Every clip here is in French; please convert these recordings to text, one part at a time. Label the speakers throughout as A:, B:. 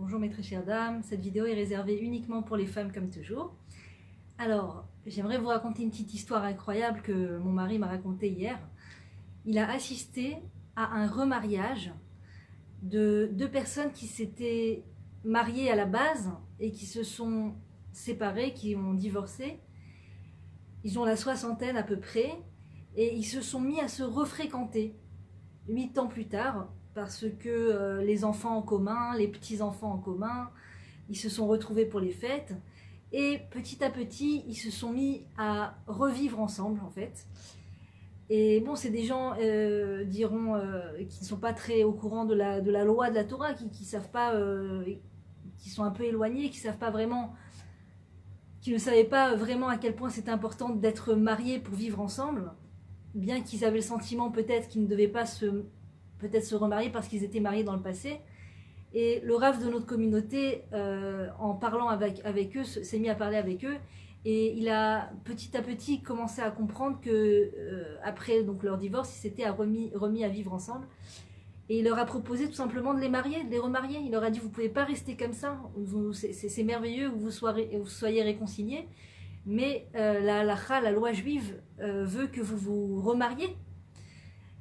A: Bonjour mes très chères dames, cette vidéo est réservée uniquement pour les femmes comme toujours. Alors, j'aimerais vous raconter une petite histoire incroyable que mon mari m'a racontée hier. Il a assisté à un remariage de deux personnes qui s'étaient mariées à la base et qui se sont séparées, qui ont divorcé. Ils ont la soixantaine à peu près et ils se sont mis à se refréquenter 8 ans plus tard parce que les enfants en commun, les petits-enfants en commun, ils se sont retrouvés pour les fêtes et petit à petit ils se sont mis à revivre ensemble en fait. Et bon, c'est des gens, diront, qui ne sont pas très au courant de la loi de la Torah, qui savent pas, qui sont un peu éloignés, qui savent pas vraiment, qui ne savaient pas vraiment à quel point c'est important d'être mariés pour vivre ensemble, bien qu'ils avaient le sentiment peut-être qu'ils ne devaient pas peut-être se remarier parce qu'ils étaient mariés dans le passé. Et le Rav de notre communauté, en parlant avec eux, s'est mis à parler avec eux. Et il a petit à petit commencé à comprendre que après donc leur divorce, ils s'étaient remis à vivre ensemble. Et il leur a proposé tout simplement de les marier, de les remarier. Il leur a dit vous pouvez pas rester comme ça, c'est merveilleux que vous soyez réconciliés, mais la halakha, la loi juive veut que vous vous remariez.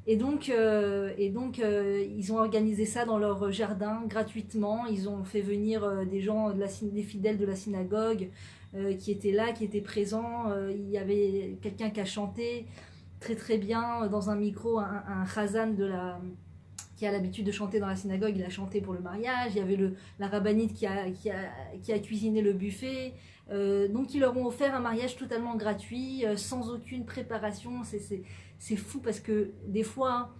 A: Et donc, ils ont organisé ça dans leur jardin gratuitement. Ils ont fait venir des gens, des fidèles de la synagogue qui étaient là, qui étaient présents. Il y avait quelqu'un qui a chanté très très bien dans un micro, un chazan qui a l'habitude de chanter dans la synagogue. Il a chanté pour le mariage. Il y avait la rabbinite qui a cuisiné le buffet. Donc ils leur ont offert un mariage totalement gratuit, sans aucune préparation. C'est fou parce que des fois,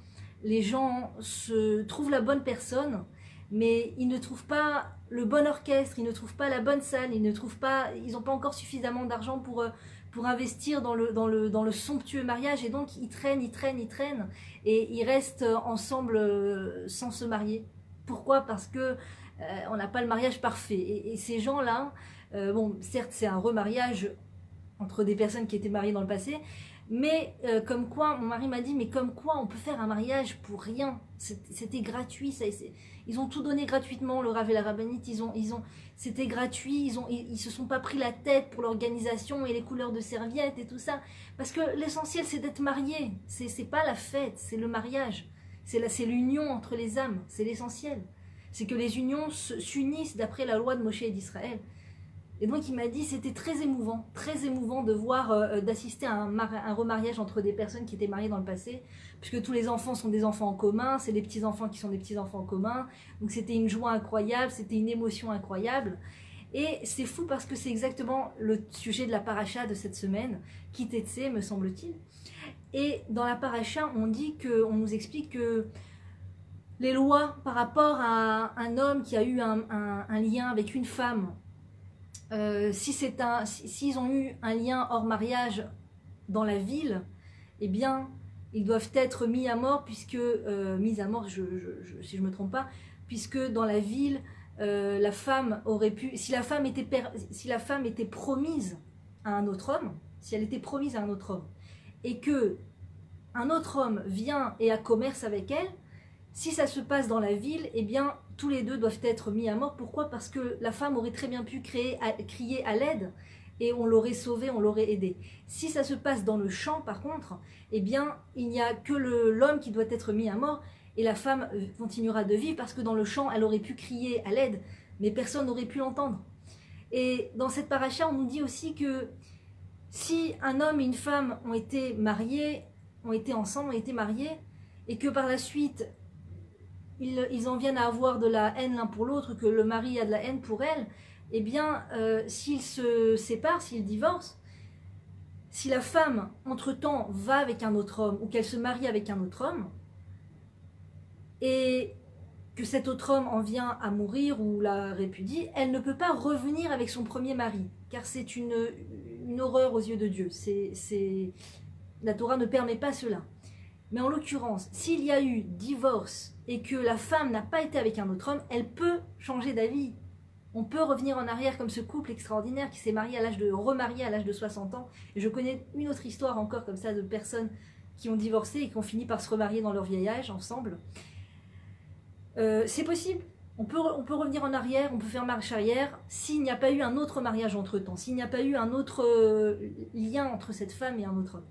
A: les gens se trouvent la bonne personne, mais ils ne trouvent pas le bon orchestre, ils ne trouvent pas la bonne salle, ils n'ont pas encore suffisamment d'argent pour investir dans le somptueux mariage, et donc ils traînent, et ils restent ensemble sans se marier. Pourquoi? Parce que on n'a pas le mariage parfait. Et ces gens-là, bon, certes, c'est un remariage entre des personnes qui étaient mariées dans le passé, mais comme quoi, mon mari m'a dit, mais comme quoi on peut faire un mariage pour rien? C'était gratuit, ils ont tout donné gratuitement, le Rav et la rabbinite, c'était gratuit, ils se sont pas pris la tête pour l'organisation et les couleurs de serviettes et tout ça, parce que l'essentiel c'est d'être marié, c'est pas la fête, c'est le mariage, c'est l'union entre les âmes, c'est l'essentiel, c'est que les unions s'unissent d'après la loi de Moshe et d'Israël. Et donc il m'a dit c'était très émouvant de voir, d'assister à un remariage entre des personnes qui étaient mariées dans le passé, puisque tous les enfants sont des enfants en commun, c'est les petits-enfants qui sont des petits-enfants en commun, donc c'était une joie incroyable, c'était une émotion incroyable. Et c'est fou parce que c'est exactement le sujet de la paracha de cette semaine, Ki Tetsé, me semble-t-il. Et dans la paracha, on nous explique que les lois par rapport à un homme qui a eu un lien avec une femme, s'ils ont eu un lien hors mariage dans la ville, eh bien, ils doivent être mis à mort, mis à mort, si je me trompe pas, puisque dans la ville, la femme aurait pu, si la femme était promise à un autre homme, si elle était promise à un autre homme, et que un autre homme vient et a commerce avec elle, si ça se passe dans la ville, eh bien, tous les deux doivent être mis à mort. Pourquoi? Parce que la femme aurait très bien pu crier à l'aide et on l'aurait sauvé, on l'aurait aidé. Si ça se passe dans le champ, par contre, eh bien, il n'y a que l'homme qui doit être mis à mort et la femme continuera de vivre parce que dans le champ, elle aurait pu crier à l'aide, mais personne n'aurait pu l'entendre. Et dans cette paracha, on nous dit aussi que si un homme et une femme ont été mariés, ont été ensemble, ont été mariés, et que par la suite, ils en viennent à avoir de la haine l'un pour l'autre, que le mari a de la haine pour elle, eh bien, s'ils se séparent, s'ils divorcent, si la femme, entre-temps, va avec un autre homme, ou qu'elle se marie avec un autre homme, et que cet autre homme en vient à mourir ou la répudie, elle ne peut pas revenir avec son premier mari, car c'est une horreur aux yeux de Dieu. La Torah ne permet pas cela. Mais en l'occurrence, s'il y a eu divorce et que la femme n'a pas été avec un autre homme, elle peut changer d'avis. On peut revenir en arrière comme ce couple extraordinaire qui s'est remarié à l'âge de 60 ans. Et je connais une autre histoire encore comme ça de personnes qui ont divorcé et qui ont fini par se remarier dans leur vieil âge ensemble. C'est possible. On peut revenir en arrière, on peut faire marche arrière, s'il n'y a pas eu un autre mariage entre-temps, s'il n'y a pas eu un autre lien entre cette femme et un autre homme.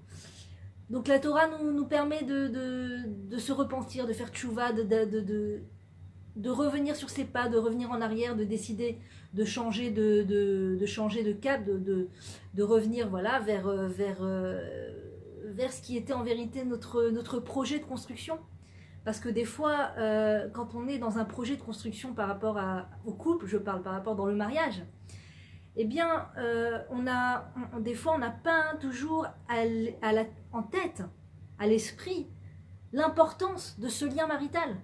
A: Donc la Torah nous permet de se repentir, de faire tchouva, de revenir sur ses pas, de revenir en arrière, de décider de changer de cap, de revenir voilà, vers ce qui était en vérité notre projet de construction. Parce que des fois, quand on est dans un projet de construction par rapport au couple, je parle par rapport dans le mariage, eh bien, des fois, on n'a pas toujours en tête, à l'esprit, l'importance de ce lien marital.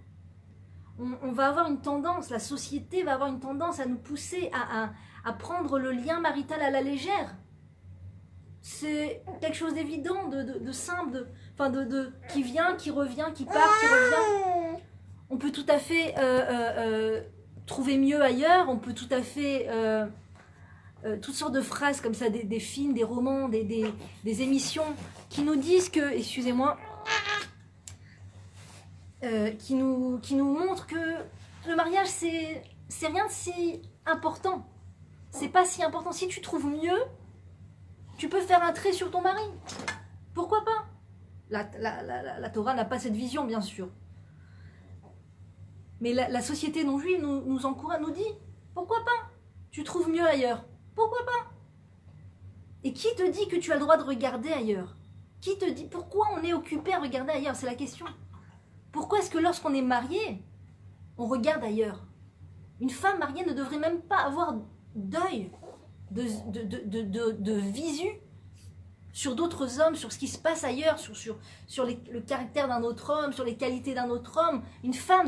A: On va avoir une tendance, la société va avoir une tendance à nous pousser à prendre le lien marital à la légère. C'est quelque chose d'évident, de simple, qui vient, qui revient, qui part, qui revient. On peut tout à fait trouver mieux ailleurs, on peut tout à fait... toutes sortes de phrases comme ça, des films, des romans, des émissions qui nous disent que, excusez-moi, qui nous montrent que le mariage, c'est rien de si important. C'est pas si important. Si tu trouves mieux, tu peux faire un trait sur ton mari. Pourquoi pas? La Torah n'a pas cette vision, bien sûr. Mais la société non juive nous encourage, nous dit, pourquoi pas? Tu trouves mieux ailleurs. Pourquoi pas? Et qui te dit que tu as le droit de regarder ailleurs? Qui te dit pourquoi on est occupé à regarder ailleurs? C'est la question. Pourquoi est-ce que lorsqu'on est marié, on regarde ailleurs? Une femme mariée ne devrait même pas avoir d'œil, de visu sur d'autres hommes, sur ce qui se passe ailleurs, sur le caractère d'un autre homme, sur les qualités d'un autre homme. Une femme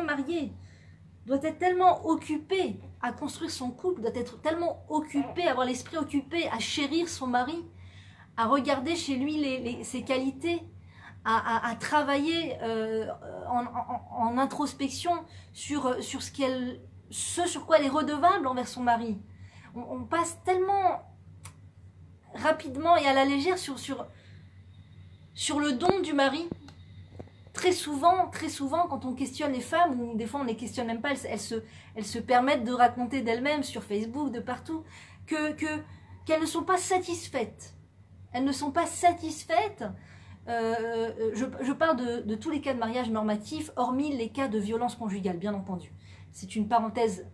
A: mariée doit être tellement occupée à construire son couple, doit être tellement occupée, avoir l'esprit occupé à chérir son mari, à regarder chez lui ses qualités, à travailler en introspection sur ce sur quoi elle est redevable envers son mari. On passe tellement rapidement et à la légère sur le don du mari. Très souvent, quand on questionne les femmes, ou des fois on ne les questionne même pas, elles se permettent de raconter d'elles-mêmes sur Facebook, de partout, qu'elles ne sont pas satisfaites. Elles ne sont pas satisfaites. Je parle de tous les cas de mariage normatif, hormis les cas de violence conjugale, bien entendu. C'est une parenthèse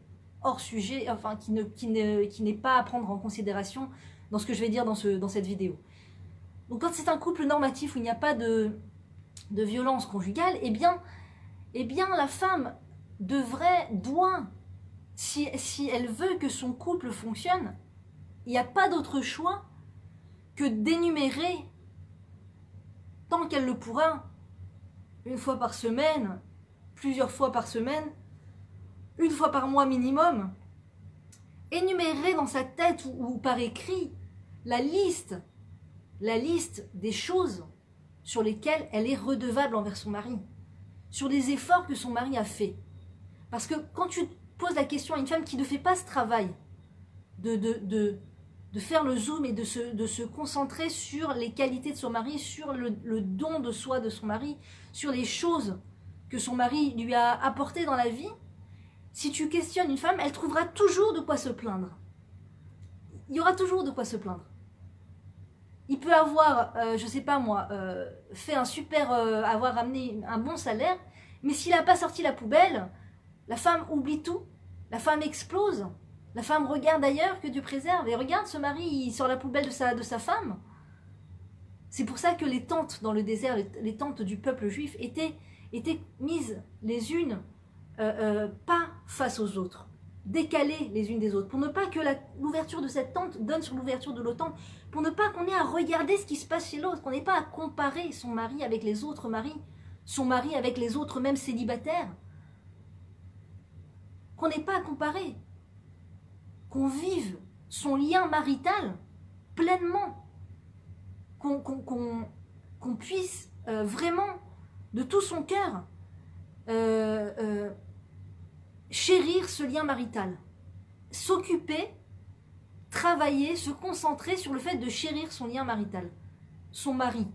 A: hors sujet, enfin qui n'est pas à prendre en considération dans ce que je vais dire dans cette vidéo. Donc quand c'est un couple normatif où il n'y a pas de violence conjugale, eh bien la femme doit, si elle veut que son couple fonctionne, il n'y a pas d'autre choix que d'énumérer, tant qu'elle le pourra, une fois par semaine, plusieurs fois par semaine, une fois par mois minimum, énumérer dans sa tête ou par écrit la liste des choses sur lesquelles elle est redevable envers son mari, sur les efforts que son mari a fait. Parce que quand tu poses la question à une femme qui ne fait pas ce travail de faire le zoom et de se concentrer sur les qualités de son mari, sur le don de soi de son mari, sur les choses que son mari lui a apportées dans la vie, si tu questionnes une femme, elle trouvera toujours de quoi se plaindre. Il y aura toujours de quoi se plaindre. Il peut avoir, je sais pas moi, fait avoir amené un bon salaire, mais s'il n'a pas sorti la poubelle, la femme oublie tout, la femme explose, la femme regarde ailleurs, que Dieu préserve, et regarde ce mari, il sort la poubelle de sa femme. C'est pour ça que les tentes dans le désert, les tentes du peuple juif étaient mises les unes pas face aux autres, décalées les unes des autres, pour ne pas que l'ouverture de cette tente donne sur l'ouverture de l'autre tente, pour ne pas qu'on ait à regarder ce qui se passe chez l'autre, qu'on n'ait pas à comparer son mari avec les autres maris, son mari avec les autres même célibataires, qu'on n'ait pas à comparer, qu'on vive son lien marital pleinement, qu'on puisse vraiment de tout son cœur chérir ce lien marital, s'occuper, travailler, se concentrer sur le fait de chérir son lien marital, son mari,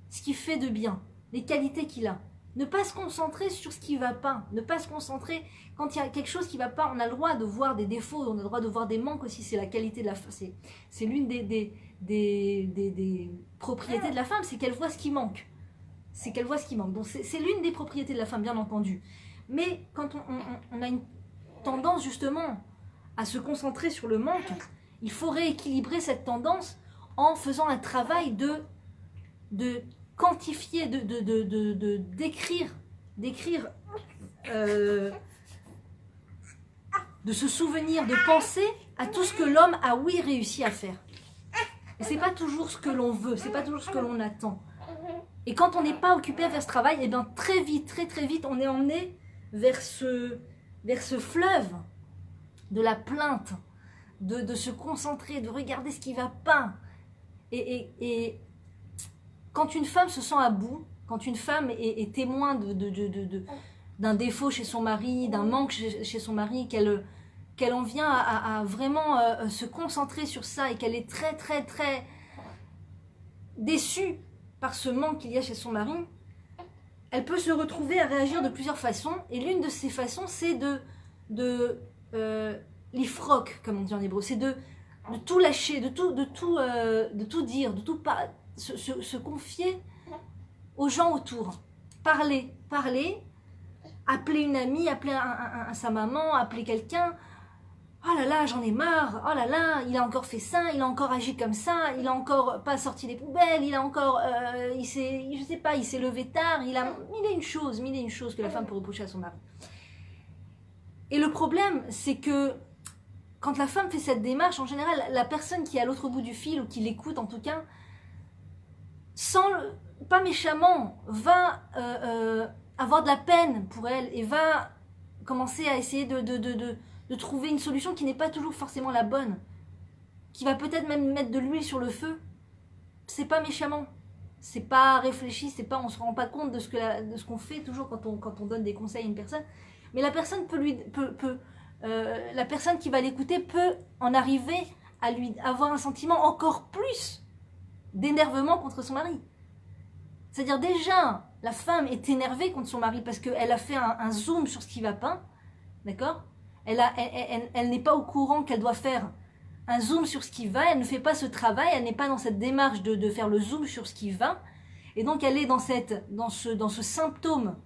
A: ce qu'il fait de bien, les qualités qu'il a. Ne pas se concentrer sur ce qui ne va pas. Ne pas se concentrer quand il y a quelque chose qui ne va pas. On a le droit de voir des défauts, on a le droit de voir des manques aussi. C'est la qualité de la femme. C'est l'une des propriétés de la femme, c'est qu'elle voit ce qui manque. C'est qu'elle voit ce qui manque. Donc c'est l'une des propriétés de la femme, bien entendu. Mais quand on a une tendance justement à se concentrer sur le manque, il faut rééquilibrer cette tendance en faisant un travail de quantifier, d'écrire, de se souvenir, de penser à tout ce que l'homme a oui réussi à faire. Et c'est pas toujours ce que l'on veut, c'est pas toujours ce que l'on attend. Et quand on n'est pas occupé à faire ce travail, et bien très vite, très vite, on est emmené vers ce fleuve de la plainte, de se concentrer, de regarder ce qui ne va pas. Et quand une femme se sent à bout, quand une femme est témoin d'un défaut chez son mari, d'un manque chez son mari, qu'elle en vient à vraiment se concentrer sur ça et qu'elle est très déçue par ce manque qu'il y a chez son mari, elle peut se retrouver à réagir de plusieurs façons. Et l'une de ces façons, c'est l'ifrok, comme on dit en hébreu, c'est de tout lâcher, de tout dire, de tout se confier aux gens autour. Parler, appeler une amie, appeler sa maman, appeler quelqu'un. Oh là là, j'en ai marre. Oh là là, il a encore fait ça, il a encore agi comme ça, il a encore pas sorti les poubelles, il a encore, il s'est levé tard, il a mille et une choses que la femme peut reprocher à son mari. Et le problème, c'est que quand la femme fait cette démarche, en général, la personne qui est à l'autre bout du fil, ou qui l'écoute en tout cas, pas méchamment, va avoir de la peine pour elle et va commencer à essayer de trouver une solution qui n'est pas toujours forcément la bonne, qui va peut-être même mettre de l'huile sur le feu. C'est pas méchamment, c'est pas réfléchi, on se rend pas compte de ce qu'on fait toujours quand on donne des conseils à une personne. Mais la personne la personne qui va l'écouter peut en arriver à lui avoir un sentiment encore plus d'énervement contre son mari. C'est-à-dire déjà, la femme est énervée contre son mari parce qu'elle a fait un zoom sur ce qui va pas, d'accord ? Elle n'est pas au courant qu'elle doit faire un zoom sur ce qui va, elle ne fait pas ce travail, elle n'est pas dans cette démarche de faire le zoom sur ce qui va, et donc elle est dans ce symptôme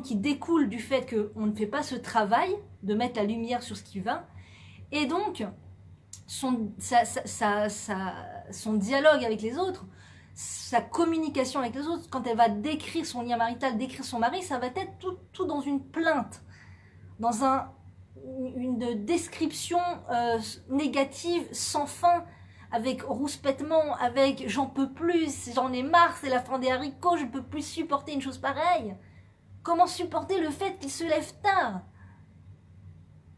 A: qui découle du fait qu'on ne fait pas ce travail de mettre la lumière sur ce qui va, et donc son dialogue avec les autres, sa communication avec les autres, quand elle va décrire son lien marital, décrire son mari, ça va être tout dans une plainte, dans une description négative sans fin, avec rouspètement, avec j'en peux plus, j'en ai marre, c'est la fin des haricots, je ne peux plus supporter une chose pareille. Comment supporter le fait qu'il se lève tard?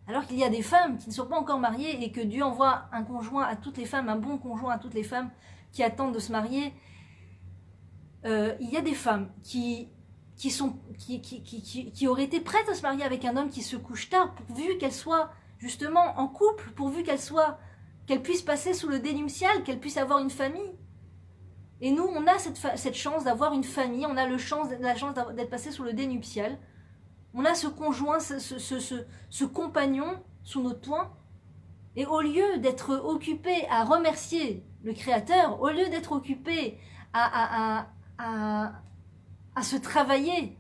A: Alors qu'il y a des femmes qui ne sont pas encore mariées et que Dieu envoie un conjoint à toutes les femmes, un bon conjoint à toutes les femmes qui attendent de se marier. Il y a des femmes qui auraient été prêtes à se marier avec un homme qui se couche tard, pourvu qu'elle soit justement en couple, pourvu qu'elle puisse passer sous le dé nuptial, qu'elle puisse avoir une famille. Et nous, on a cette chance d'avoir une famille, on a la chance d'être passé sous le dé nuptial. On a ce conjoint, ce compagnon sous notre toit. Et au lieu d'être occupé à remercier le Créateur, au lieu d'être occupé à se travailler,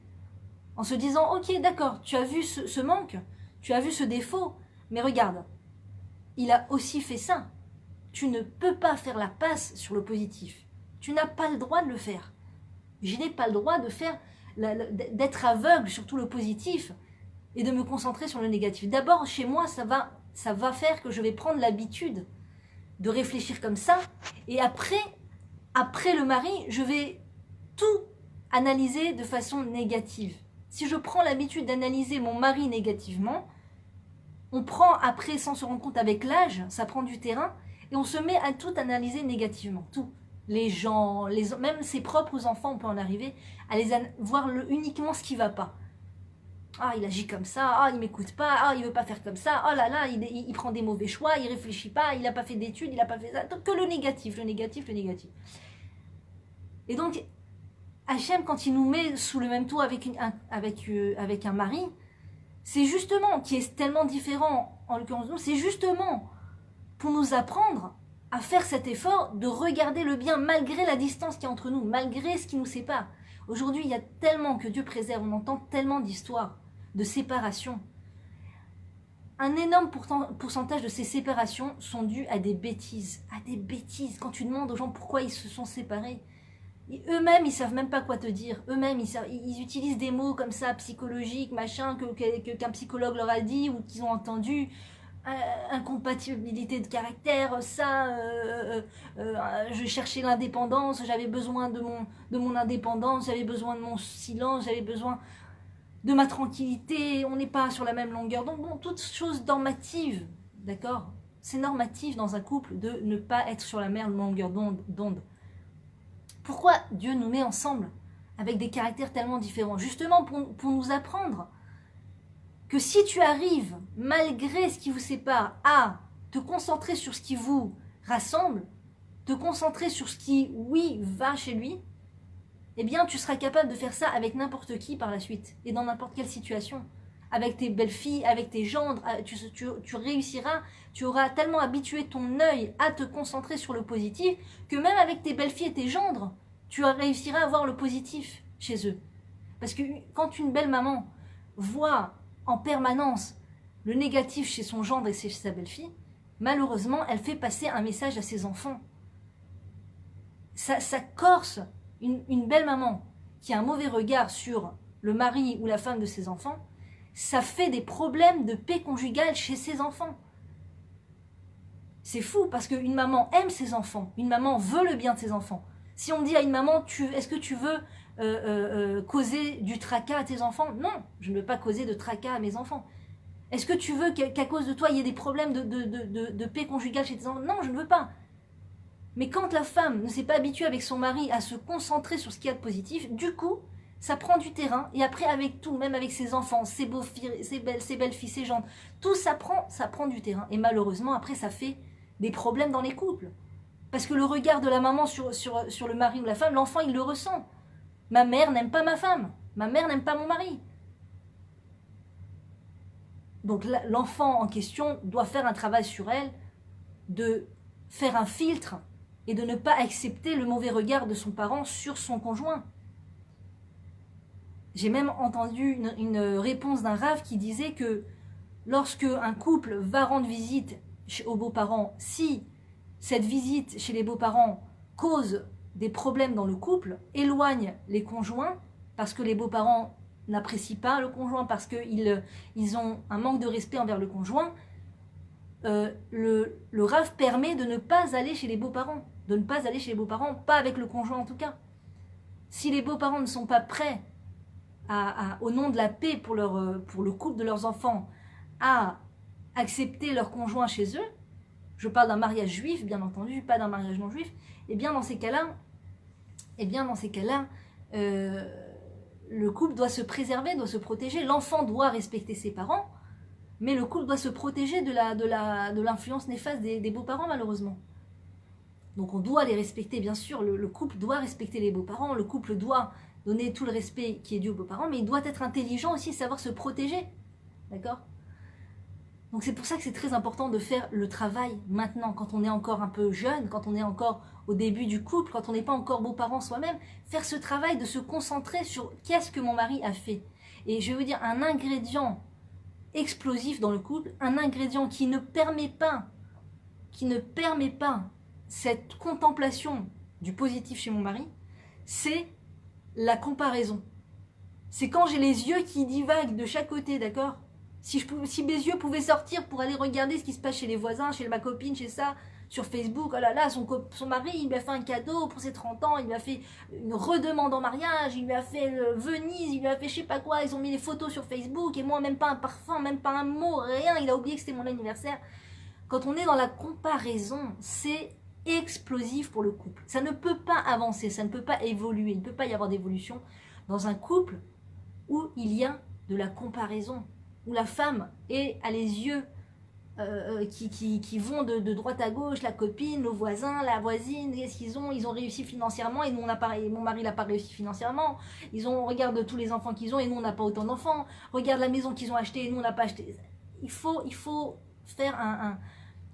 A: en se disant, ok, d'accord, tu as vu ce manque, tu as vu ce défaut, mais regarde, il a aussi fait ça. Tu ne peux pas faire la passe sur le positif. Tu n'as pas le droit de le faire. Je n'ai pas le droit d'être aveugle sur tout le positif et de me concentrer sur le négatif. D'abord, chez moi, ça va faire que je vais prendre l'habitude de réfléchir comme ça. Et après le mari, je vais tout analyser de façon négative. Si je prends l'habitude d'analyser mon mari négativement, on prend après, sans se rendre compte avec l'âge, ça prend du terrain, et on se met à tout analyser négativement. Tout. Les gens, même ses propres enfants, on peut en arriver à voir uniquement ce qui ne va pas. Ah, il agit comme ça, ah, il ne m'écoute pas, ah, il ne veut pas faire comme ça, oh là là, il prend des mauvais choix, il ne réfléchit pas, il n'a pas fait d'études, il n'a pas fait ça. Donc, que le négatif. Et donc, Hachem, quand il nous met sous le même toit avec, avec un mari, c'est justement, qui est tellement différent, en l'occurrence nous, c'est justement pour nous apprendre à faire cet effort de regarder le bien malgré la distance qu'il y a entre nous, malgré ce qui nous sépare. Aujourd'hui, il y a tellement, que Dieu préserve, on entend tellement d'histoires de séparation. Un énorme pourcentage de ces séparations sont dues à des bêtises. À des bêtises. Quand tu demandes aux gens pourquoi ils se sont séparés, eux-mêmes, ils savent même pas quoi te dire. Eux-mêmes, ils utilisent des mots comme ça, psychologiques, machin, qu'un psychologue leur a dit ou qu'ils ont entendu. Incompatibilité de caractère, ça, je cherchais l'indépendance, j'avais besoin de mon indépendance, j'avais besoin de mon silence, j'avais besoin de ma tranquillité, on n'est pas sur la même longueur. Donc bon, toutes choses normatives, d'accord? C'est normatif dans un couple de ne pas être sur la même longueur d'onde. Pourquoi Dieu nous met ensemble avec des caractères tellement différents? Justement pour nous apprendre que si tu arrives, malgré ce qui vous sépare, à te concentrer sur ce qui vous rassemble, te concentrer sur ce qui, oui, va chez lui, eh bien, tu seras capable de faire ça avec n'importe qui par la suite, et dans n'importe quelle situation. Avec tes belles-filles, avec tes gendres, tu réussiras, tu auras tellement habitué ton œil à te concentrer sur le positif, que même avec tes belles-filles et tes gendres, tu réussiras à voir le positif chez eux. Parce que quand une belle maman voit en permanence le négatif chez son gendre et chez sa belle-fille, malheureusement, elle fait passer un message à ses enfants. Ça corse une belle maman qui a un mauvais regard sur le mari ou la femme de ses enfants, ça fait des problèmes de paix conjugale chez ses enfants. C'est fou parce qu'une maman aime ses enfants, une maman veut le bien de ses enfants. Si on dit à une maman, est-ce que tu veux causer du tracas à tes enfants? Non, je ne veux pas causer de tracas à mes enfants. Est-ce que tu veux qu'à cause de toi, il y ait des problèmes de paix conjugale chez tes enfants? Non, je ne veux pas. Mais quand la femme ne s'est pas habituée avec son mari à se concentrer sur ce qu'il y a de positif, du coup, ça prend du terrain. Et après, avec tout, même avec ses enfants, ses beaux-filles, ses belles-filles, ses gendres, tout ça prend du terrain. Et malheureusement, après, ça fait des problèmes dans les couples. Parce que le regard de la maman sur le mari ou la femme, l'enfant, il le ressent. Ma mère n'aime pas ma femme. Ma mère n'aime pas mon mari. Donc l'enfant en question doit faire un travail sur elle, de faire un filtre et de ne pas accepter le mauvais regard de son parent sur son conjoint. J'ai même entendu une réponse d'un rave qui disait que lorsque un couple va rendre visite aux beaux-parents, si cette visite chez les beaux-parents cause des problèmes dans le couple, éloigne les conjoints, parce que les beaux-parents n'apprécient pas le conjoint, parce qu'ils ont un manque de respect envers le conjoint, le rave permet de ne pas aller chez les beaux-parents, pas avec le conjoint en tout cas. Si les beaux-parents ne sont pas prêts, au nom de la paix pour le couple de leurs enfants, à accepter leur conjoint chez eux, je parle d'un mariage juif, bien entendu, pas d'un mariage non juif, et bien dans ces cas-là, le couple doit se préserver, doit se protéger. L'enfant doit respecter ses parents, mais le couple doit se protéger de l'influence néfaste des beaux-parents, malheureusement. Donc on doit les respecter, bien sûr, le couple doit respecter les beaux-parents, le couple doit donner tout le respect qui est dû aux beaux-parents, mais il doit être intelligent aussi, savoir se protéger. D'accord ? Donc c'est pour ça que c'est très important de faire le travail maintenant, quand on est encore un peu jeune, quand on est encore au début du couple, quand on n'est pas encore beaux-parents soi-même, faire ce travail de se concentrer sur qu'est-ce que mon mari a fait. Et je vais vous dire, un ingrédient explosif dans le couple, un ingrédient qui ne permet pas cette contemplation du positif chez mon mari, c'est la comparaison. C'est quand j'ai les yeux qui divaguent de chaque côté, d'accord ? Si mes yeux pouvaient sortir pour aller regarder ce qui se passe chez les voisins, chez ma copine, chez ça, sur Facebook, oh là là, son mari, il lui a fait un cadeau pour ses 30 ans, il lui a fait une redemande en mariage, il lui a fait Venise, il lui a fait je sais pas quoi, ils ont mis les photos sur Facebook, et moi, même pas un parfum, même pas un mot, rien, il a oublié que c'était mon anniversaire. Quand on est dans la comparaison, c'est explosif pour le couple. Ça ne peut pas avancer, ça ne peut pas évoluer, il ne peut pas y avoir d'évolution dans un couple où il y a de la comparaison, où la femme a les yeux qui vont de droite à gauche, la copine, le voisin, la voisine, qu'est-ce qu'ils ont? Ils ont réussi financièrement et nous on n'a pas, et mon mari n'a pas réussi financièrement. On regarde tous les enfants qu'ils ont et nous on n'a pas autant d'enfants. Regarde la maison qu'ils ont achetée et nous on n'a pas acheté. Il faut faire un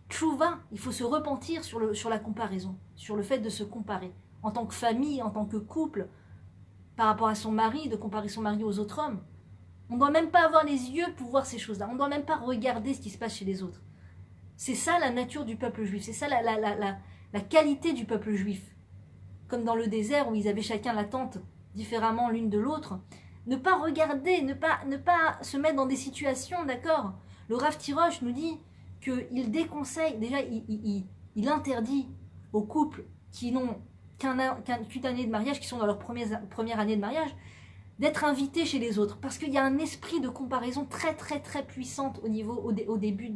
A: tchouva, il faut se repentir sur la comparaison, sur le fait de se comparer. En tant que famille, en tant que couple, par rapport à son mari, de comparer son mari aux autres hommes. On ne doit même pas avoir les yeux pour voir ces choses-là. On ne doit même pas regarder ce qui se passe chez les autres. C'est ça la nature du peuple juif. C'est ça la qualité du peuple juif. Comme dans le désert où ils avaient chacun la tente différemment l'une de l'autre. Ne pas regarder, ne pas se mettre dans des situations, d'accord? Le Rav Tirosh nous dit qu'il déconseille, déjà il interdit aux couples qui n'ont qu'une année de mariage, qui sont dans leur première année de mariage, d'être invités chez les autres, parce qu'il y a un esprit de comparaison très très très puissante au début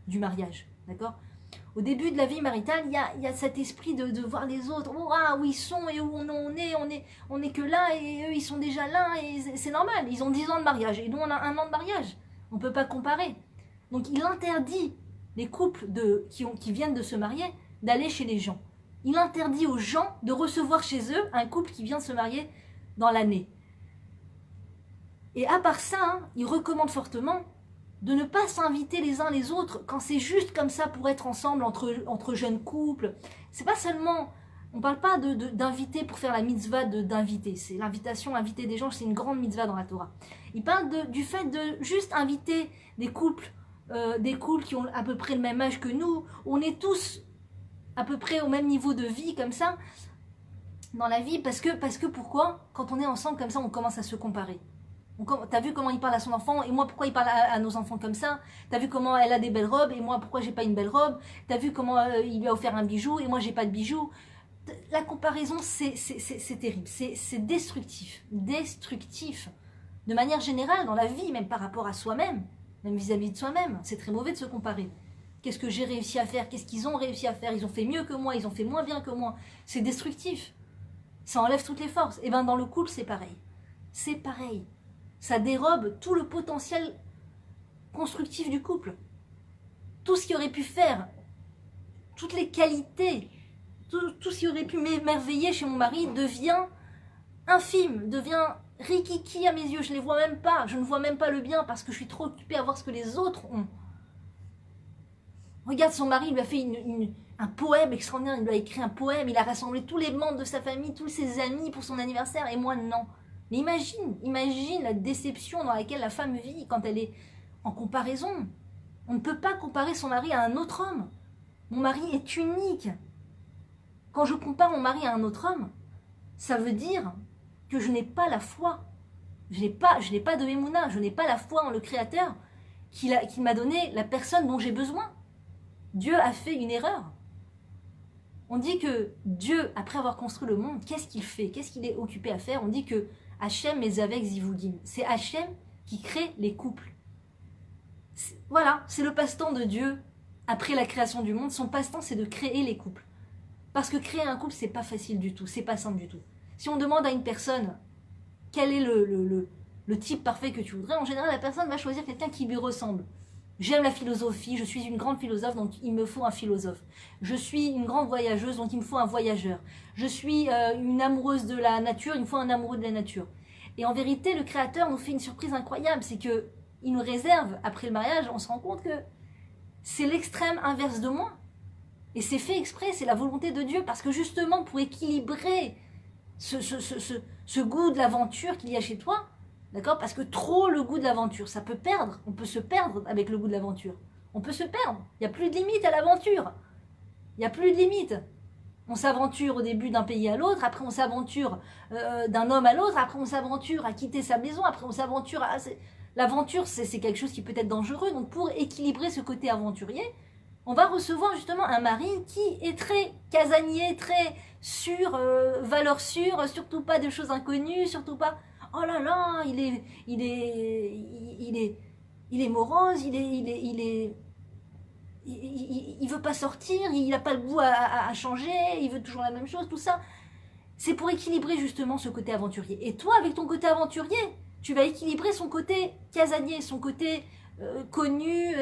A: du mariage, d'accord? Au début de la vie maritale, il y a cet esprit de voir les autres, oh, ah, où ils sont et où on est que là, et eux ils sont déjà là, et c'est normal, ils ont 10 ans de mariage, et nous on a 1 an de mariage, on ne peut pas comparer. Donc il interdit les couples qui viennent de se marier d'aller chez les gens. Il interdit aux gens de recevoir chez eux un couple qui vient de se marier dans l'année. Et à part ça, hein, il recommande fortement de ne pas s'inviter les uns les autres quand c'est juste comme ça pour être ensemble entre jeunes couples. C'est pas seulement, on parle pas d'inviter pour faire la mitzvah d'inviter. C'est l'invitation, inviter des gens, c'est une grande mitzvah dans la Torah. Il parle du fait de juste inviter des couples qui ont à peu près le même âge que nous. On est tous à peu près au même niveau de vie comme ça dans la vie parce que pourquoi? Quand on est ensemble comme ça, on commence à se comparer. T'as vu comment il parle à son enfant et moi pourquoi il parle à nos enfants comme ça? T'as vu comment elle a des belles robes et moi pourquoi j'ai pas une belle robe? T'as vu comment il lui a offert un bijou et moi j'ai pas de bijou? La comparaison c'est terrible, c'est destructif de manière générale dans la vie, même par rapport à soi-même, même vis-à-vis de soi-même. C'est très mauvais de se comparer. Qu'est-ce que j'ai réussi à faire? Qu'est-ce qu'ils ont réussi à faire? Ils ont fait mieux que moi, ils ont fait moins bien que moi. C'est destructif. Ça enlève toutes les forces. Et bien dans le couple, c'est pareil. C'est pareil. Ça dérobe tout le potentiel constructif du couple. Tout ce qui aurait pu faire, toutes les qualités, tout ce qui aurait pu m'émerveiller chez mon mari devient infime, devient rikiki à mes yeux. Je ne les vois même pas. Je ne vois même pas le bien parce que je suis trop occupée à voir ce que les autres ont. Regarde, son mari, il lui a fait un poème extraordinaire, il lui a écrit un poème, il a rassemblé tous les membres de sa famille, tous ses amis pour son anniversaire, et moi non. Mais imagine la déception dans laquelle la femme vit quand elle est en comparaison. On ne peut pas comparer son mari à un autre homme. Mon mari est unique. Quand je compare mon mari à un autre homme, ça veut dire que je n'ai pas la foi. Je n'ai pas de Emouna, je n'ai pas la foi en le Créateur qui m'a donné la personne dont j'ai besoin. Dieu a fait une erreur. On dit que Dieu, après avoir construit le monde, qu'est-ce qu'il fait? Qu'est-ce qu'il est occupé à faire? On dit que Hachem Mezavek Zivugim. C'est Hachem qui crée les couples. Voilà, c'est le passe-temps de Dieu après la création du monde. Son passe-temps, c'est de créer les couples. Parce que créer un couple, c'est pas facile du tout, c'est pas simple du tout. Si on demande à une personne quel est le type parfait que tu voudrais, en général, la personne va choisir quelqu'un qui lui ressemble. J'aime la philosophie, je suis une grande philosophe, donc il me faut un philosophe. Je suis une grande voyageuse, donc il me faut un voyageur. Je suis une amoureuse de la nature, il me faut un amoureux de la nature. Et en vérité, le Créateur nous fait une surprise incroyable, c'est que il nous réserve, après le mariage, on se rend compte que c'est l'extrême inverse de moi. Et c'est fait exprès, c'est la volonté de Dieu, parce que justement, pour équilibrer ce goût de l'aventure qu'il y a chez toi, d'accord? Parce que trop le goût de l'aventure, ça peut perdre. On peut se perdre avec le goût de l'aventure. On peut se perdre. Il n'y a plus de limite à l'aventure. Il n'y a plus de limite. On s'aventure au début d'un pays à l'autre, après on s'aventure d'un homme à l'autre, après on s'aventure à quitter sa maison, après on s'aventure à... L'aventure, c'est quelque chose qui peut être dangereux. Donc pour équilibrer ce côté aventurier, on va recevoir justement un mari qui est très casanier, très sûr, valeur sûre, surtout pas de choses inconnues, surtout pas... Oh là là, il est morose, il veut pas sortir, il n'a pas le goût à changer, il veut toujours la même chose, tout ça. C'est pour équilibrer justement ce côté aventurier. Et toi, avec ton côté aventurier, tu vas équilibrer son côté casanier, son côté connu,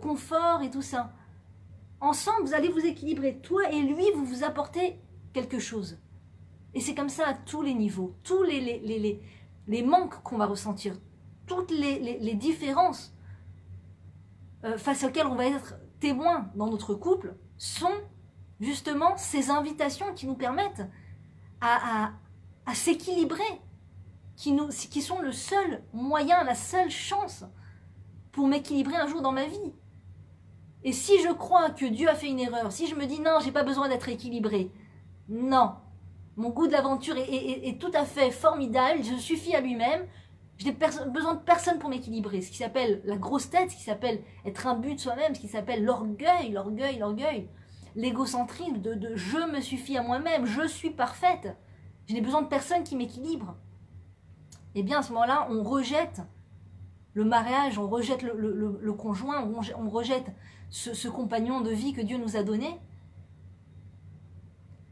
A: confort et tout ça. Ensemble, vous allez vous équilibrer. Toi et lui, vous vous apportez quelque chose. Et c'est comme ça à tous les niveaux. Tous les manques qu'on va ressentir, toutes les différences face auxquelles on va être témoin dans notre couple sont justement ces invitations qui nous permettent à s'équilibrer, qui sont le seul moyen, la seule chance pour m'équilibrer un jour dans ma vie. Et si je crois que Dieu a fait une erreur, si je me dis non, j'ai pas besoin d'être équilibré, non, mon goût de l'aventure est tout à fait formidable, il se suffit à lui-même, je n'ai besoin de personne pour m'équilibrer. Ce qui s'appelle la grosse tête, ce qui s'appelle être imbu de soi-même, ce qui s'appelle l'orgueil, l'égocentrisme de je me suffis à moi-même, je suis parfaite, je n'ai besoin de personne qui m'équilibre. Eh bien à ce moment-là, on rejette le mariage, on rejette le conjoint, on rejette ce compagnon de vie que Dieu nous a donné.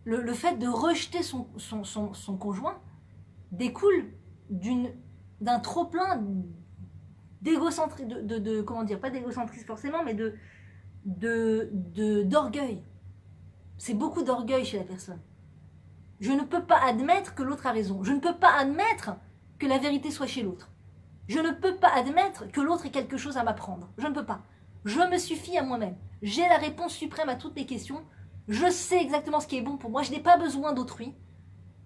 A: Le fait de rejeter son conjoint découle d'un trop-plein d'égocentrisme, comment dire, pas d'égocentrisme forcément, mais d'orgueil. C'est beaucoup d'orgueil chez la personne. Je ne peux pas admettre que l'autre a raison. Je ne peux pas admettre que la vérité soit chez l'autre. Je ne peux pas admettre que l'autre ait quelque chose à m'apprendre. Je ne peux pas. Je me suffis à moi-même. J'ai la réponse suprême à toutes les questions. Je sais exactement ce qui est bon pour moi. Je n'ai pas besoin d'autrui.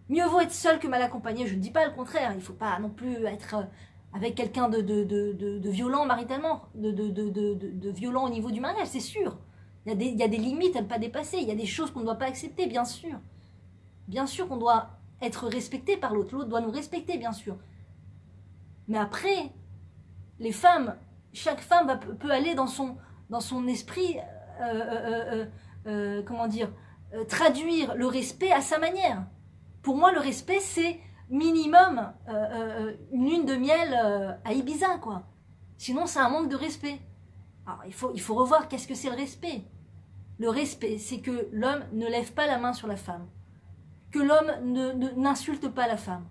A: Mieux vaut être seul que mal accompagné. Je ne dis pas le contraire. Il ne faut pas non plus être avec quelqu'un de violent maritalement, de violent au niveau du mariage, c'est sûr. Il y a des limites à ne pas dépasser. Il y a des choses qu'on ne doit pas accepter, bien sûr. Bien sûr qu'on doit être respecté par l'autre. L'autre doit nous respecter, bien sûr. Mais après, les femmes, chaque femme peut aller dans son esprit, comment dire, traduire le respect à sa manière. Pour moi, le respect, c'est minimum une lune de miel à Ibiza, quoi. Sinon, c'est un manque de respect. Alors, il faut revoir qu'est-ce que c'est le respect. Le respect, c'est que l'homme ne lève pas la main sur la femme. Que l'homme n'insulte pas la femme.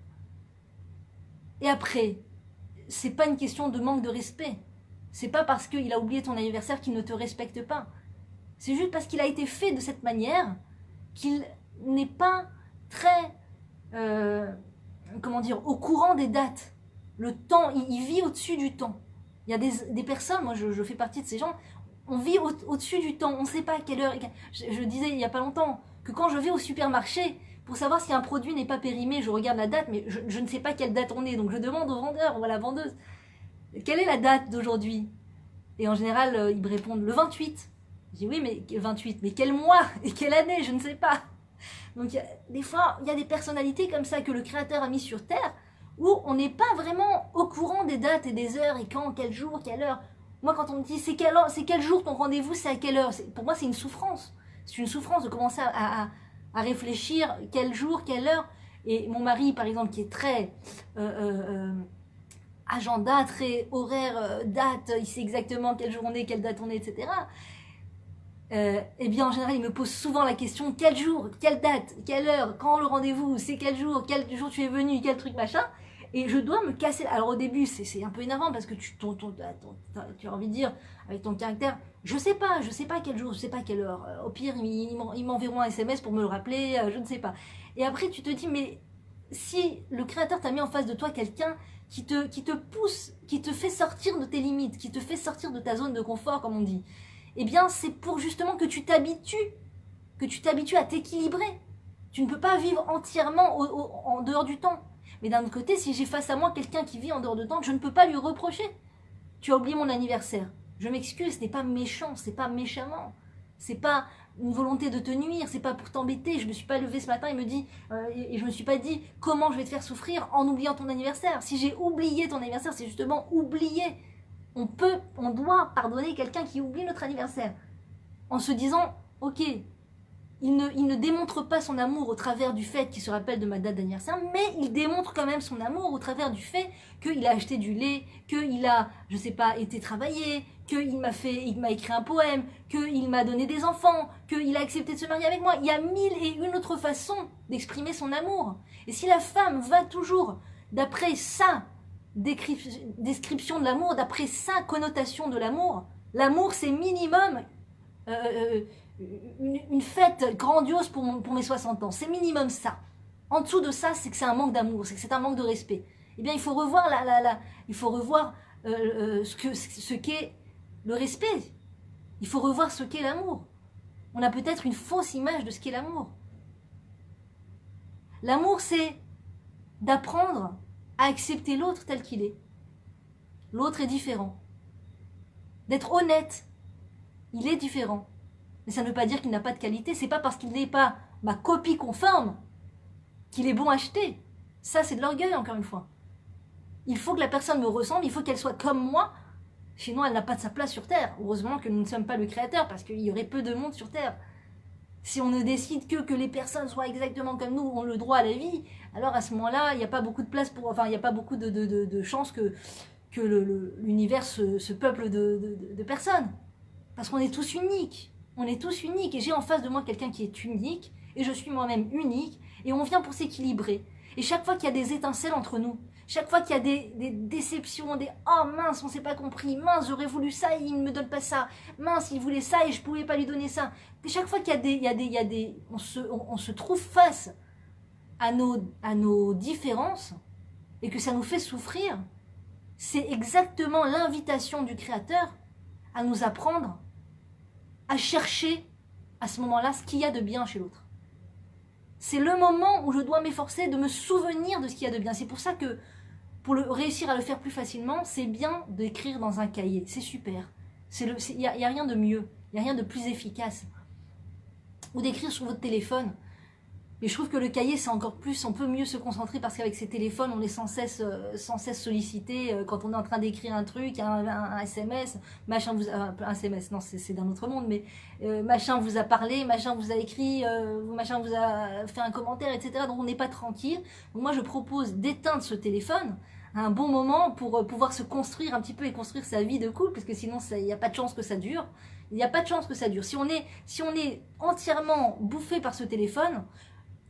A: Et après, c'est pas une question de manque de respect. C'est pas parce qu'il a oublié ton anniversaire qu'il ne te respecte pas. C'est juste parce qu'il a été fait de cette manière qu'il n'est pas très, comment dire, au courant des dates. Le temps, il vit au-dessus du temps. Il y a des personnes, moi je fais partie de ces gens, on vit au-dessus du temps. On ne sait pas à quelle heure. Je disais il n'y a pas longtemps que quand je vais au supermarché, pour savoir si un produit n'est pas périmé, je regarde la date, mais je ne sais pas quelle date on est. Donc je demande au vendeur ou à la vendeuse, quelle est la date d'aujourd'hui? Et en général, ils me répondent le 28. Je dis oui, mais 28, mais quel mois et quelle année? Je ne sais pas. Donc des fois, il y a des personnalités comme ça que le Créateur a mis sur Terre, où on n'est pas vraiment au courant des dates et des heures, et quand, quel jour, quelle heure. Moi, quand on me dit c'est quel jour ton rendez-vous, c'est à quelle heure, pour moi, c'est une souffrance. C'est une souffrance de commencer à réfléchir quel jour, quelle heure. Et mon mari, par exemple, qui est très agenda, très horaire, date, il sait exactement quelle journée, quelle date on est, etc. Eh bien, en général, il me pose souvent la question quel jour, quelle date, quelle heure, quand le rendez-vous, c'est quel jour tu es venu, quel truc, machin. Et je dois me casser. Alors au début, c'est un peu énervant parce que tu as envie de dire, avec ton caractère, je sais pas quel jour, je sais pas quelle heure. Au pire, ils m'enverront un SMS pour me le rappeler, je ne sais pas. Et après, tu te dis, mais si le Créateur t'a mis en face de toi quelqu'un qui te pousse, qui te fait sortir de tes limites, qui te fait sortir de ta zone de confort, comme on dit, eh bien, c'est pour justement que tu t'habitues à t'équilibrer. Tu ne peux pas vivre entièrement en dehors du temps. Mais d'un autre côté, si j'ai face à moi quelqu'un qui vit en dehors de temps, je ne peux pas lui reprocher. Tu as oublié mon anniversaire. Je m'excuse, ce n'est pas méchant, c'est pas méchamment. C'est pas une volonté de te nuire, c'est pas pour t'embêter. Je me suis pas levée ce matin et je me suis pas dit comment je vais te faire souffrir en oubliant ton anniversaire. Si j'ai oublié ton anniversaire, c'est justement oublier. On doit pardonner quelqu'un qui oublie notre anniversaire. En se disant, ok, il ne démontre pas son amour au travers du fait qu'il se rappelle de ma date d'anniversaire, mais il démontre quand même son amour au travers du fait qu'il a acheté du lait, qu'il a, je sais pas, été travailler, qu'il m'a écrit un poème, qu'il m'a donné des enfants, qu'il a accepté de se marier avec moi. Il y a 1001 autres façons d'exprimer son amour. Et si la femme va toujours d'après ça, description de l'amour, d'après 5 connotations de l'amour. L'amour, c'est minimum une fête grandiose pour mes 60 ans. C'est minimum ça. En dessous de ça, c'est que c'est un manque d'amour, c'est que c'est un manque de respect. Eh bien, il faut revoir, il faut revoir ce qu'est le respect. Il faut revoir ce qu'est l'amour. On a peut-être une fausse image de ce qu'est l'amour. L'amour, c'est d'apprendre à accepter l'autre tel qu'il est. L'autre est différent. D'être honnête. Il est différent. Mais ça ne veut pas dire qu'il n'a pas de qualité. C'est pas parce qu'il n'est pas ma copie conforme qu'il est bon à acheter. Ça, c'est de l'orgueil, encore une fois. Il faut que la personne me ressemble, il faut qu'elle soit comme moi. Sinon, elle n'a pas de sa place sur Terre. Heureusement que nous ne sommes pas le Créateur, parce qu'il y aurait peu de monde sur Terre. Si on ne décide que les personnes soient exactement comme nous, ont le droit à la vie, alors à ce moment-là, il n'y a pas beaucoup de place pour... Enfin, il n'y a pas beaucoup de chances que l'univers se peuple de personnes. Parce qu'on est tous uniques. On est tous uniques. Et j'ai en face de moi quelqu'un qui est unique. Et je suis moi-même unique. Et on vient pour s'équilibrer. Et chaque fois qu'il y a des étincelles entre nous, chaque fois qu'il y a des déceptions, des « Oh mince, on s'est pas compris, mince, j'aurais voulu ça et il ne me donne pas ça, mince, il voulait ça et je pouvais pas lui donner ça ». Et chaque fois qu'il y a des on se trouve face à nos différences et que ça nous fait souffrir, c'est exactement l'invitation du Créateur à nous apprendre à chercher à ce moment-là ce qu'il y a de bien chez l'autre. C'est le moment où je dois m'efforcer de me souvenir de ce qu'il y a de bien. C'est pour ça que, pour réussir à le faire plus facilement, c'est bien d'écrire dans un cahier. C'est super. Il n'y a rien de mieux. Il n'y a rien de plus efficace. Ou d'écrire sur votre téléphone. Mais je trouve que le cahier, c'est encore plus, on peut mieux se concentrer parce qu'avec ces téléphones, on est sans cesse sollicité quand on est en train d'écrire un truc, un SMS, machin vous a, un SMS, non, c'est d'un autre monde, mais machin vous a parlé, machin vous a écrit, machin vous a fait un commentaire, etc. Donc on n'est pas tranquille. Donc moi, je propose d'éteindre ce téléphone à un bon moment pour pouvoir se construire un petit peu et construire sa vie de couple, parce que sinon, il n'y a pas de chance que ça dure. Il n'y a pas de chance que ça dure. Si on est entièrement bouffé par ce téléphone,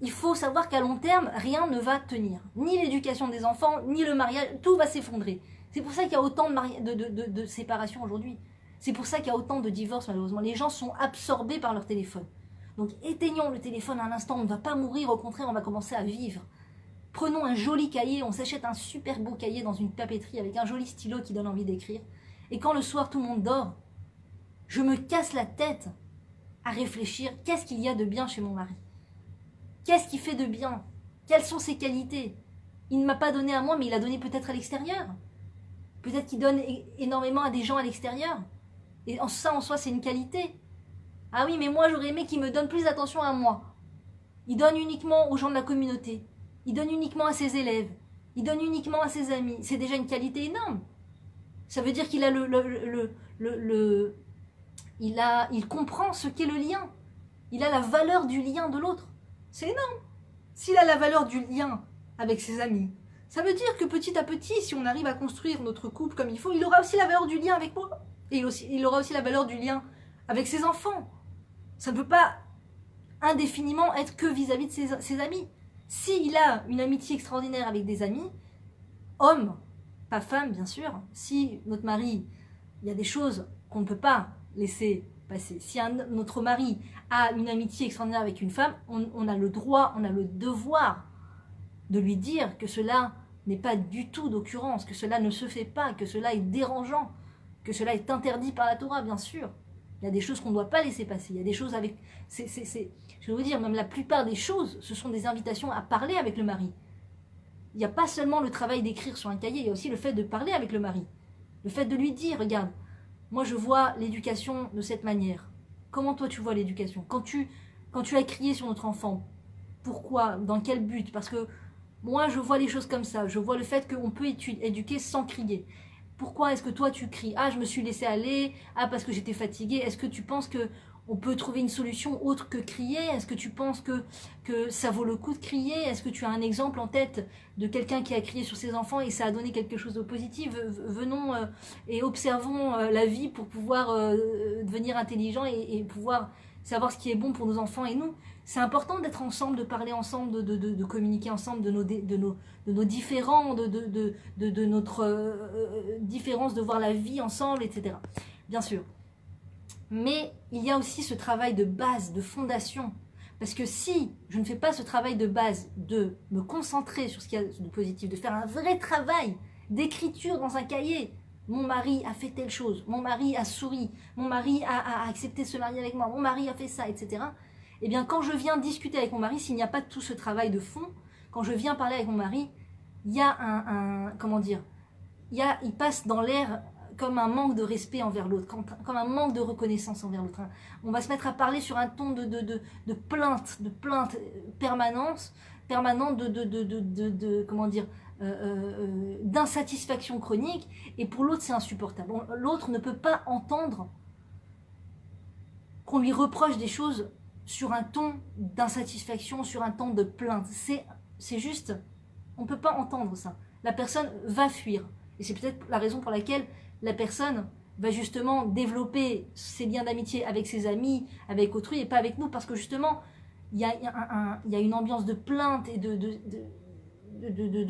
A: il faut savoir qu'à long terme, rien ne va tenir. Ni l'éducation des enfants, ni le mariage, tout va s'effondrer. C'est pour ça qu'il y a autant de séparations aujourd'hui. C'est pour ça qu'il y a autant de divorces, malheureusement. Les gens sont absorbés par leur téléphone. Donc éteignons le téléphone un instant, on ne va pas mourir, au contraire, on va commencer à vivre. Prenons un joli cahier, on s'achète un super beau cahier dans une papeterie avec un joli stylo qui donne envie d'écrire. Et quand le soir tout le monde dort, je me casse la tête à réfléchir, qu'est-ce qu'il y a de bien chez mon mari ? Qu'est-ce qui fait de bien? Quelles sont ses qualités? Il ne m'a pas donné à moi, mais il a donné peut-être à l'extérieur. Peut-être qu'il donne énormément à des gens à l'extérieur. Et ça, en soi, c'est une qualité. Ah oui, mais moi, j'aurais aimé qu'il me donne plus d'attention à moi. Il donne uniquement aux gens de la communauté. Il donne uniquement à ses élèves. Il donne uniquement à ses amis. C'est déjà une qualité énorme. Ça veut dire qu'il a il comprend ce qu'est le lien. Il a la valeur du lien de l'autre. C'est énorme. S'il a la valeur du lien avec ses amis, ça veut dire que petit à petit, si on arrive à construire notre couple comme il faut, il aura aussi la valeur du lien avec moi. Et il aura aussi la valeur du lien avec ses enfants. Ça ne peut pas indéfiniment être que vis-à-vis de ses amis. S'il a une amitié extraordinaire avec des amis, hommes, pas femmes bien sûr, si notre mari, il y a des choses qu'on ne peut pas laisser passer. Si notre mari a une amitié extraordinaire avec une femme, on a le droit, on a le devoir de lui dire que cela n'est pas du tout d'occurrence, que cela ne se fait pas, que cela est dérangeant, que cela est interdit par la Torah, bien sûr. Il y a des choses qu'on ne doit pas laisser passer. Il y a des choses avec... je vais vous dire, même la plupart des choses, ce sont des invitations à parler avec le mari. Il n'y a pas seulement le travail d'écrire sur un cahier, il y a aussi le fait de parler avec le mari. Le fait de lui dire, regarde, moi je vois l'éducation de cette manière. Comment toi tu vois l'éducation? Quand tu as crié sur notre enfant, pourquoi? Dans quel but? Parce que moi je vois les choses comme ça. Je vois le fait qu'on peut éduquer sans crier. Pourquoi est-ce que toi tu cries? Ah, je me suis laissé aller. Ah, parce que j'étais fatiguée. Est-ce que tu penses que on peut trouver une solution autre que crier? Est-ce que tu penses que ça vaut le coup de crier? Est-ce que tu as un exemple en tête de quelqu'un qui a crié sur ses enfants et ça a donné quelque chose de positif? Venons et observons la vie pour pouvoir devenir intelligent et pouvoir savoir ce qui est bon pour nos enfants et nous. C'est important d'être ensemble, de parler ensemble, de communiquer ensemble de nos différends, de notre différence de voir la vie ensemble, etc. Bien sûr. Mais il y a aussi ce travail de base, de fondation. Parce que si je ne fais pas ce travail de base, de me concentrer sur ce qu'il y a de positif, de faire un vrai travail d'écriture dans un cahier, mon mari a fait telle chose, mon mari a souri, mon mari a accepté de se marier avec moi, mon mari a fait ça, etc. Eh bien, quand je viens discuter avec mon mari, s'il n'y a pas tout ce travail de fond, quand je viens parler avec mon mari, il y a comment dire, il passe dans l'air comme un manque de respect envers l'autre, comme un manque de reconnaissance envers l'autre. On va se mettre à parler sur un ton de plainte permanente, comment dire, d'insatisfaction chronique, et pour l'autre c'est insupportable. L'autre ne peut pas entendre qu'on lui reproche des choses sur un ton d'insatisfaction, sur un ton de plainte. C'est juste, on ne peut pas entendre ça. La personne va fuir. Et c'est peut-être la raison pour laquelle la personne va justement développer ses liens d'amitié avec ses amis, avec autrui, et pas avec nous, parce que justement, il y a une ambiance de plainte et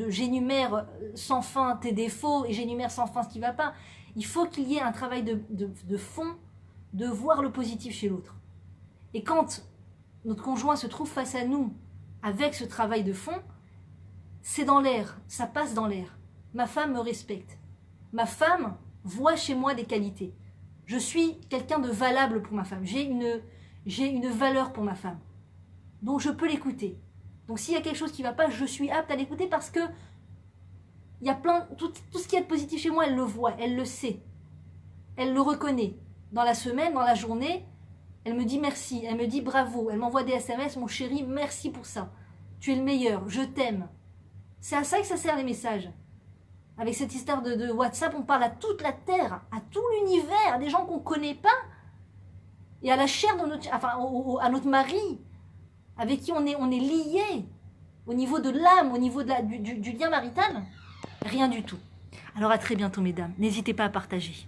A: j'énumère sans fin tes défauts et j'énumère sans fin ce qui ne va pas. Il faut qu'il y ait un travail de fond, de voir le positif chez l'autre. Et quand notre conjoint se trouve face à nous avec ce travail de fond, c'est dans l'air, ça passe dans l'air. Ma femme me respecte. Ma femme voit chez moi des qualités. Je suis quelqu'un de valable pour ma femme. J'ai une valeur pour ma femme. Donc je peux l'écouter. Donc s'il y a quelque chose qui ne va pas, je suis apte à l'écouter parce que il y a tout ce qui est positif chez moi, elle le voit, elle le sait. Elle le reconnaît. Dans la semaine, dans la journée, elle me dit merci, elle me dit bravo, elle m'envoie des SMS, mon chéri, merci pour ça. Tu es le meilleur, je t'aime. C'est à ça que ça sert les messages. Avec cette histoire de WhatsApp, on parle à toute la Terre, à tout l'univers, à des gens qu'on ne connaît pas, et à la chair de notre, enfin, à notre mari, avec qui on est lié, au niveau de l'âme, au niveau du lien marital, rien du tout. Alors à très bientôt mesdames, n'hésitez pas à partager.